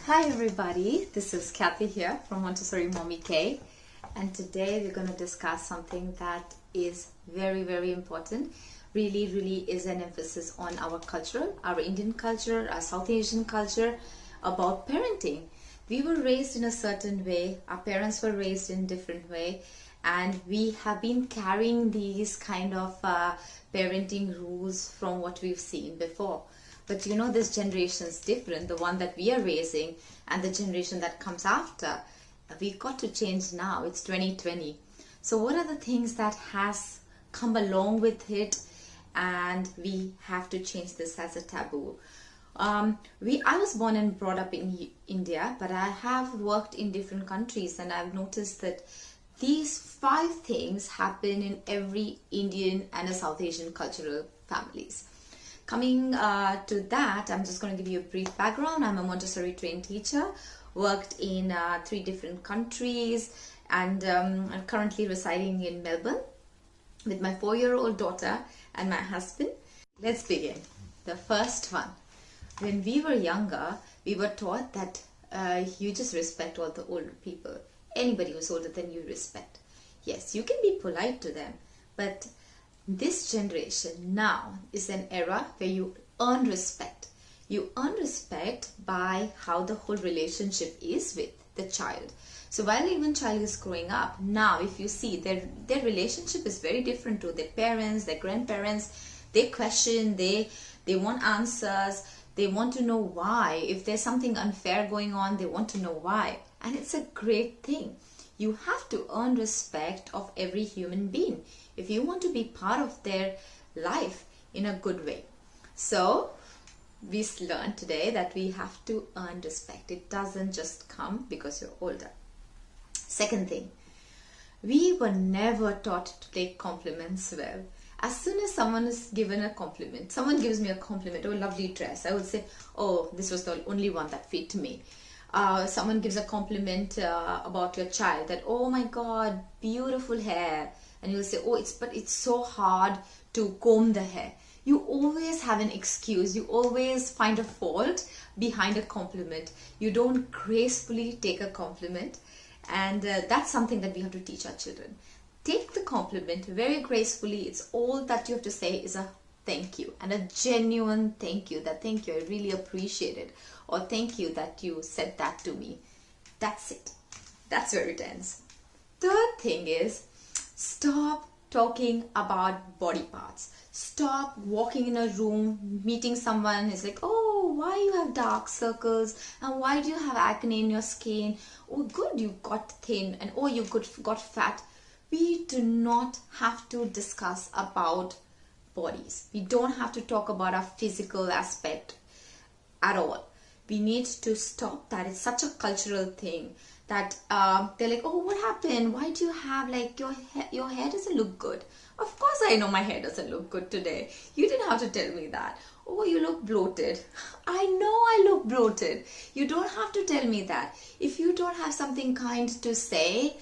Hi everybody, this is Kathy here from montesorrimommykay, and today we're going to discuss something that is very important. Really is an emphasis on our culture, our Indian culture, our South Asian culture, about parenting. We were raised in a certain way, our parents were raised in a different way, and we have been carrying these kind of parenting rules from what we've seen before. But you know, this generation is different, the one that we are raising and the generation that comes after. We've got to change now. It's 2020. So what are the things that has come along with it, and we have to change this as a taboo. I was born and brought up in India, but I have worked in different countries, and I've noticed that these 5 things happen in every Indian and a South Asian cultural families. Coming to that, I'm just going to give you a brief background. I'm a Montessori trained teacher, worked in 3 different countries, and I'm currently residing in Melbourne with my 4-year-old daughter and my husband. Let's begin. The first one. When we were younger, we were taught that you just respect all the older people. Anybody who's older than you respect. Yes, you can be polite to them, but this generation now is an era where you earn respect. You earn respect by how the whole relationship is with the child. So while even child is growing up, now if you see their relationship is very different to their parents, their grandparents. They question, they want answers, they want to know why. If there's something unfair going on, they want to know why. And it's a great thing. You have to earn respect of every human being if you want to be part of their life in a good way. So we learned today that we have to earn respect. It doesn't just come because you're older. Second thing, we were never taught to take compliments well. As soon as someone is given a compliment, someone gives me a compliment, oh, lovely dress, I would say, oh, this was the only one that fit me. Someone gives a compliment about your child, that, oh my God, beautiful hair. And you'll say, oh, it's so hard to comb the hair. You always have an excuse. You always find a fault behind a compliment. You don't gracefully take a compliment. And that's something that we have to teach our children. Take the compliment very gracefully. It's all that you have to say is a thank you, and a genuine thank you. That thank you, I really appreciate it. Or thank you that you said that to me. That's it. That's where it ends. Third thing is, stop talking about body parts. Stop walking in a room, meeting someone, is like, oh, why you have dark circles, and why do you have acne in your skin? Oh, good, you got thin, and oh, you got fat. We do not have to discuss about bodies. We don't have to talk about our physical aspect at all. We need to stop that. It's such a cultural thing that they're like, oh, what happened? Why do you have like your hair doesn't look good? Of course I know my hair doesn't look good today. You didn't have to tell me that. Oh, you look bloated. I know I look bloated. You don't have to tell me that. If you don't have something kind to say,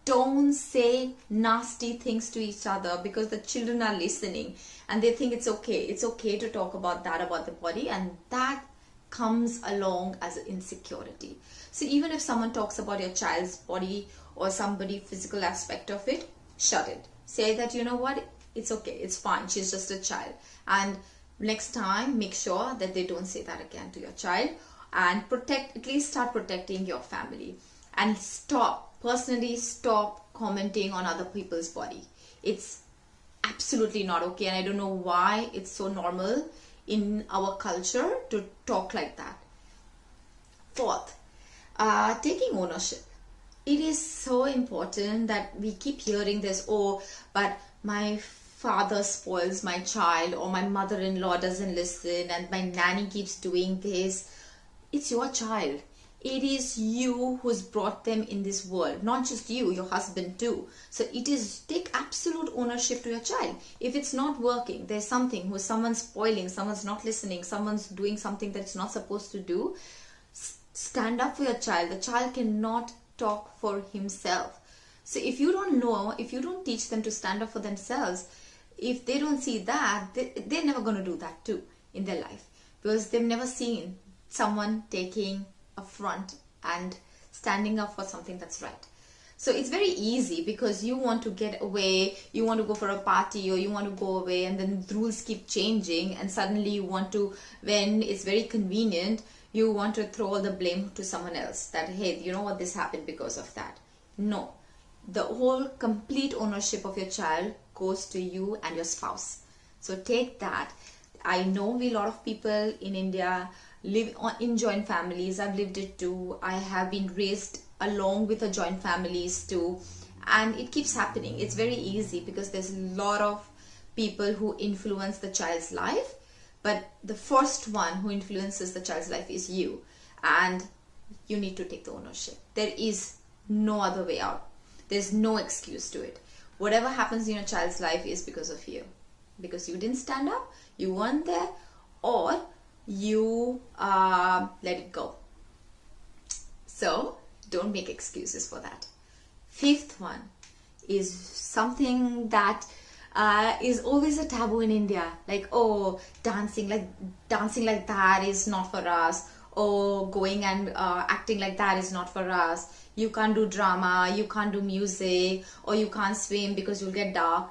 don't say nasty things to each other, because the children are listening and they think it's okay. It's okay to talk about that, about the body, and that comes along as an insecurity. So even if someone talks about your child's body or somebody physical aspect of it, shut it. Say that, you know what, it's okay, it's fine, she's just a child. And next time, make sure that they don't say that again to your child, and at least start protecting your family. And personally stop commenting on other people's body. It's absolutely not okay, and I don't know why it's so normal in our culture to talk like that. Fourth, taking ownership. It is so important that we keep hearing this, oh, but my father spoils my child, or my mother-in-law doesn't listen, and my nanny keeps doing this. It's your child. It is you who's brought them in this world, not just you, your husband too. So take absolute ownership to your child. If it's not working, there's something, someone's spoiling, someone's not listening, someone's doing something that it's not supposed to do, stand up for your child. The child cannot talk for himself. So if you don't know, if you don't teach them to stand up for themselves, if they don't see that, they're never going to do that too in their life, because they've never seen someone taking front and standing up for something that's right. So it's very easy because you want to get away, you want to go for a party, or you want to go away, and then the rules keep changing, and suddenly you want to, when it's very convenient, you want to throw all the blame to someone else, that hey, you know what, this happened because of that. No, the whole complete ownership of your child goes to you and your spouse. So take that. I know a lot of people in India live in joint families. I've lived it too. I have been raised along with a joint families too, and it keeps happening. It's very easy because there's a lot of people who influence the child's life, but the first one who influences the child's life is you, and you need to take the ownership. There is no other way out. There's no excuse to it. Whatever happens in your child's life is because of you, because you didn't stand up, you weren't there, or you let it go. So don't make excuses for that. Fifth one is something that is always a taboo in India, like, oh, dancing like that is not for us, or going and acting like that is not for us. You can't do drama, you can't do music, or you can't swim because you'll get dark.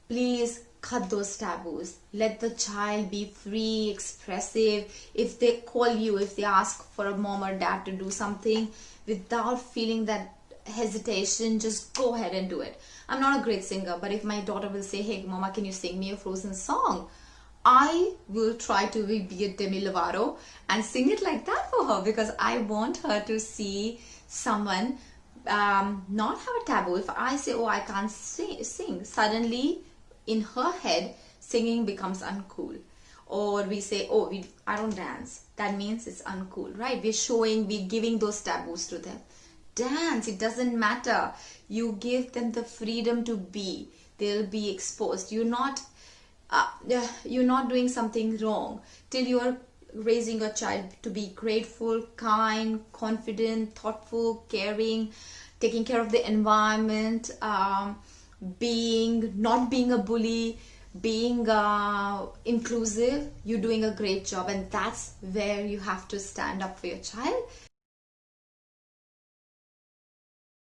Please cut those taboos. Let the child be free, expressive. If they call you, if they ask for a mom or dad to do something, without feeling that hesitation, just go ahead and do it. I'm not a great singer, but if my daughter will say, hey mama, can you sing me a Frozen song, I will try to be a Demi Lovato and sing it like that for her, because I want her to see someone not have a taboo. If I say, oh, I can't sing, suddenly in her head singing becomes uncool. Or we say, oh, I don't dance, that means it's uncool, right? We're giving those taboos to them. Dance, it doesn't matter. You give them the freedom to be. They'll be exposed. You're not doing something wrong till you're raising a child to be grateful, kind, confident, thoughtful, caring, taking care of the environment, not being a bully, being inclusive. You're doing a great job, and that's where you have to stand up for your child.